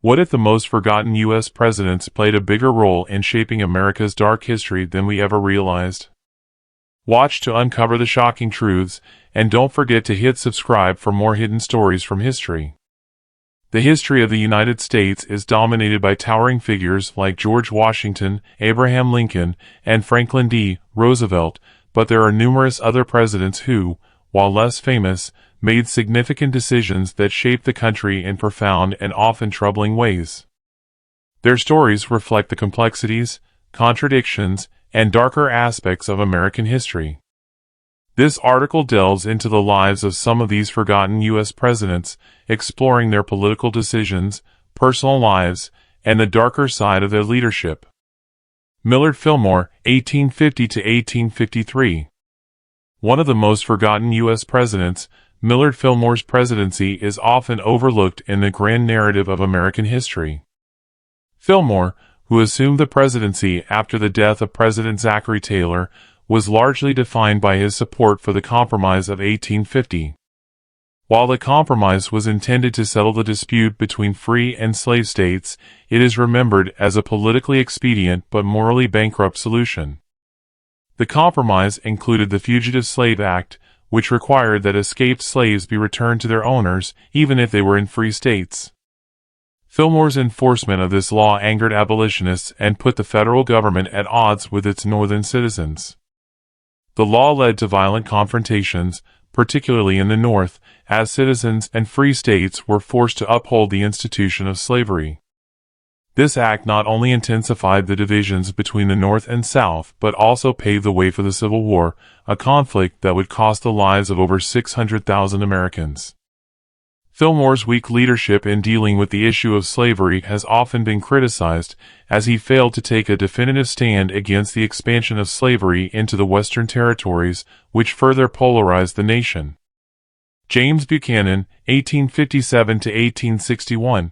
What if the most forgotten U.S. presidents played a bigger role in shaping America's dark history than we ever realized? Watch to uncover the shocking truths, and don't forget to hit subscribe for more hidden stories from history. The history of the United States is dominated by towering figures like George Washington, Abraham Lincoln, and Franklin D. Roosevelt, but there are numerous other presidents who, while less famous, made significant decisions that shaped the country in profound and often troubling ways. Their stories reflect the complexities, contradictions, and darker aspects of American history. This article delves into the lives of some of these forgotten U.S. presidents, exploring their political decisions, personal lives, and the darker side of their leadership. Millard Fillmore, 1850 to 1853. One of the most forgotten U.S. presidents, Millard Fillmore's presidency is often overlooked in the grand narrative of American history. Fillmore, who assumed the presidency after the death of President Zachary Taylor, was largely defined by his support for the Compromise of 1850. While the Compromise was intended to settle the dispute between free and slave states, it is remembered as a politically expedient but morally bankrupt solution. The Compromise included the Fugitive Slave Act, which required that escaped slaves be returned to their owners, even if they were in free states. Fillmore's enforcement of this law angered abolitionists and put the federal government at odds with its northern citizens. The law led to violent confrontations, particularly in the North, as citizens and free states were forced to uphold the institution of slavery. This act not only intensified the divisions between the North and South but also paved the way for the Civil War, a conflict that would cost the lives of over 600,000 Americans. Fillmore's weak leadership in dealing with the issue of slavery has often been criticized, as he failed to take a definitive stand against the expansion of slavery into the Western territories, which further polarized the nation. James Buchanan, 1857 to 1861.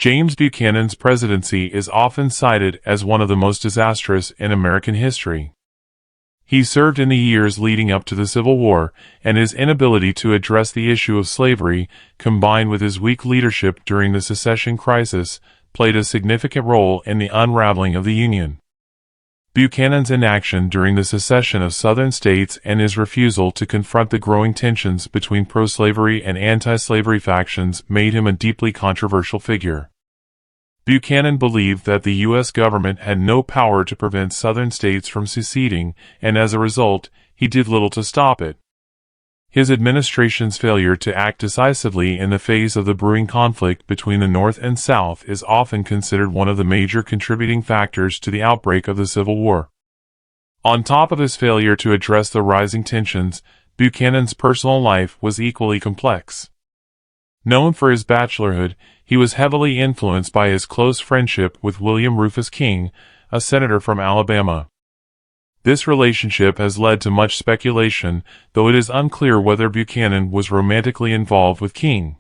James Buchanan's presidency is often cited as one of the most disastrous in American history. He served in the years leading up to the Civil War, and his inability to address the issue of slavery, combined with his weak leadership during the secession crisis, played a significant role in the unraveling of the Union. Buchanan's inaction during the secession of Southern states and his refusal to confront the growing tensions between pro-slavery and anti-slavery factions made him a deeply controversial figure. Buchanan believed that the U.S. government had no power to prevent Southern states from seceding, and as a result, he did little to stop it. His administration's failure to act decisively in the face of the brewing conflict between the North and South is often considered one of the major contributing factors to the outbreak of the Civil War. On top of his failure to address the rising tensions, Buchanan's personal life was equally complex. Known for his bachelorhood, he was heavily influenced by his close friendship with William Rufus King, a senator from Alabama. This relationship has led to much speculation, though it is unclear whether Buchanan was romantically involved with King.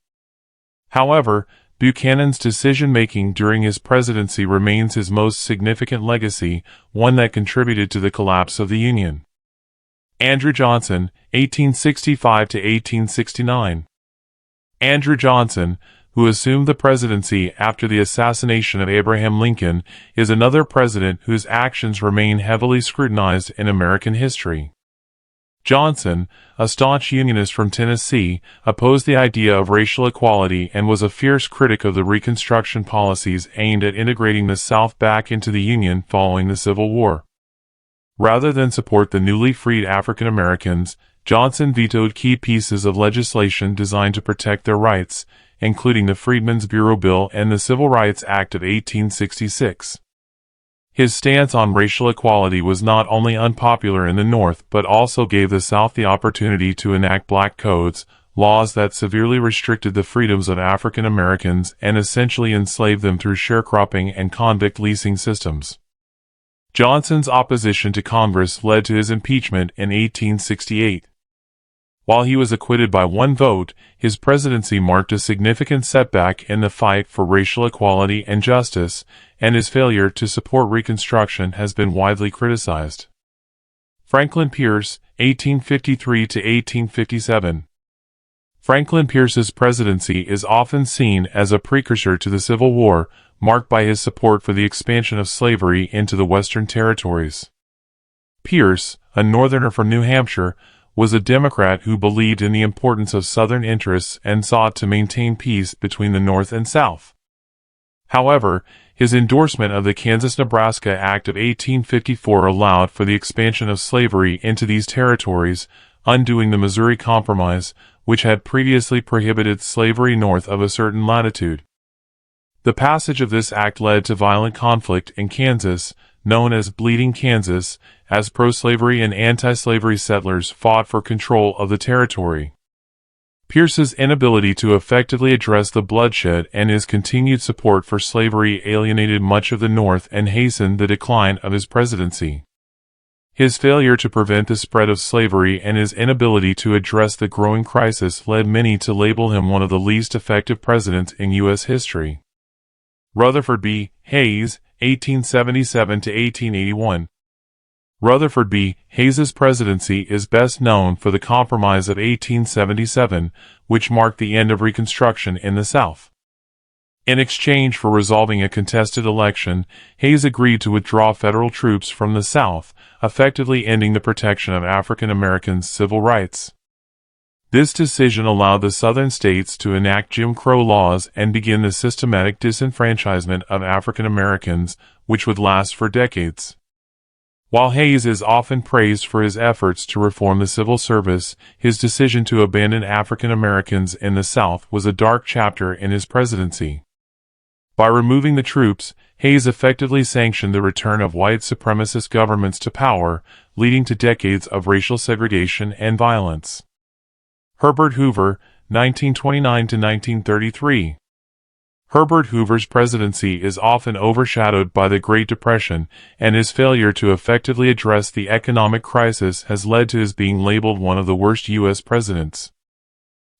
However, Buchanan's decision-making during his presidency remains his most significant legacy, one that contributed to the collapse of the Union. Andrew Johnson, 1865 to 1869. Andrew Johnson, who assumed the presidency after the assassination of Abraham Lincoln, is another president whose actions remain heavily scrutinized in American history. Johnson, a staunch Unionist from Tennessee, opposed the idea of racial equality and was a fierce critic of the Reconstruction policies aimed at integrating the South back into the Union following the Civil War. Rather than support the newly freed African Americans, Johnson vetoed key pieces of legislation designed to protect their rights, including the Freedmen's Bureau Bill and the Civil Rights Act of 1866. His stance on racial equality was not only unpopular in the North but also gave the South the opportunity to enact black codes, laws that severely restricted the freedoms of African Americans and essentially enslaved them through sharecropping and convict leasing systems. Johnson's opposition to Congress led to his impeachment in 1868. While he was acquitted by one vote, his presidency marked a significant setback in the fight for racial equality and justice, and his failure to support Reconstruction has been widely criticized. Franklin Pierce, 1853 to 1857. Franklin Pierce's presidency is often seen as a precursor to the Civil War, marked by his support for the expansion of slavery into the Western territories. Pierce, a Northerner from New Hampshire, was a Democrat who believed in the importance of Southern interests and sought to maintain peace between the North and South. However, his endorsement of the Kansas-Nebraska Act of 1854 allowed for the expansion of slavery into these territories, undoing the Missouri Compromise, which had previously prohibited slavery north of a certain latitude. The passage of this act led to violent conflict in Kansas, known as Bleeding Kansas, as pro-slavery and anti-slavery settlers fought for control of the territory. Pierce's inability to effectively address the bloodshed and his continued support for slavery alienated much of the North and hastened the decline of his presidency. His failure to prevent the spread of slavery and his inability to address the growing crisis led many to label him one of the least effective presidents in U.S. history. Rutherford B. Hayes, 1877 to 1881. Rutherford B. Hayes's presidency is best known for the Compromise of 1877, which marked the end of Reconstruction in the South. In exchange for resolving a contested election, Hayes agreed to withdraw federal troops from the South, effectively ending the protection of African Americans' civil rights. This decision allowed the Southern states to enact Jim Crow laws and begin the systematic disenfranchisement of African Americans, which would last for decades. While Hayes is often praised for his efforts to reform the civil service, his decision to abandon African Americans in the South was a dark chapter in his presidency. By removing the troops, Hayes effectively sanctioned the return of white supremacist governments to power, leading to decades of racial segregation and violence. Herbert Hoover, 1929 to 1933. Herbert Hoover's presidency is often overshadowed by the Great Depression, and his failure to effectively address the economic crisis has led to his being labeled one of the worst U.S. presidents.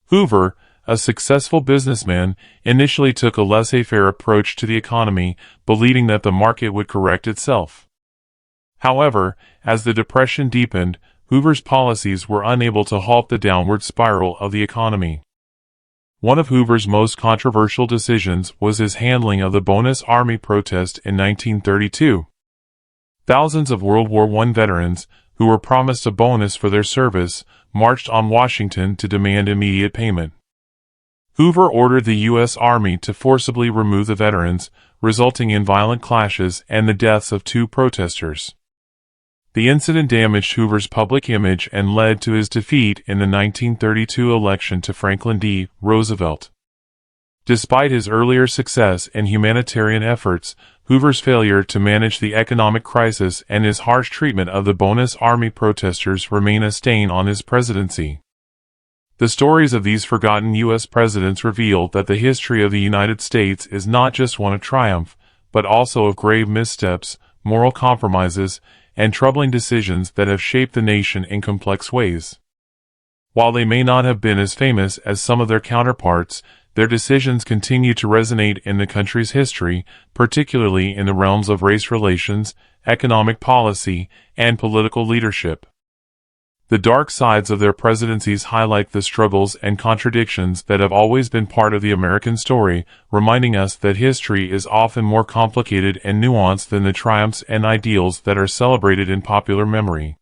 Hoover, a successful businessman, initially took a laissez-faire approach to the economy, believing that the market would correct itself. However, as the Depression deepened, Hoover's policies were unable to halt the downward spiral of the economy. One of Hoover's most controversial decisions was his handling of the Bonus Army protest in 1932. Thousands of World War I veterans, who were promised a bonus for their service, marched on Washington to demand immediate payment. Hoover ordered the U.S. Army to forcibly remove the veterans, resulting in violent clashes and the deaths of 2 protesters. The incident damaged Hoover's public image and led to his defeat in the 1932 election to Franklin D. Roosevelt. Despite his earlier success in humanitarian efforts, Hoover's failure to manage the economic crisis and his harsh treatment of the Bonus Army protesters remain a stain on his presidency. The stories of these forgotten U.S. presidents reveal that the history of the United States is not just one of triumph, but also of grave missteps, moral compromises, and troubling decisions that have shaped the nation in complex ways. While they may not have been as famous as some of their counterparts, their decisions continue to resonate in the country's history, particularly in the realms of race relations, economic policy, and political leadership. The dark sides of their presidencies highlight the struggles and contradictions that have always been part of the American story, reminding us that history is often more complicated and nuanced than the triumphs and ideals that are celebrated in popular memory.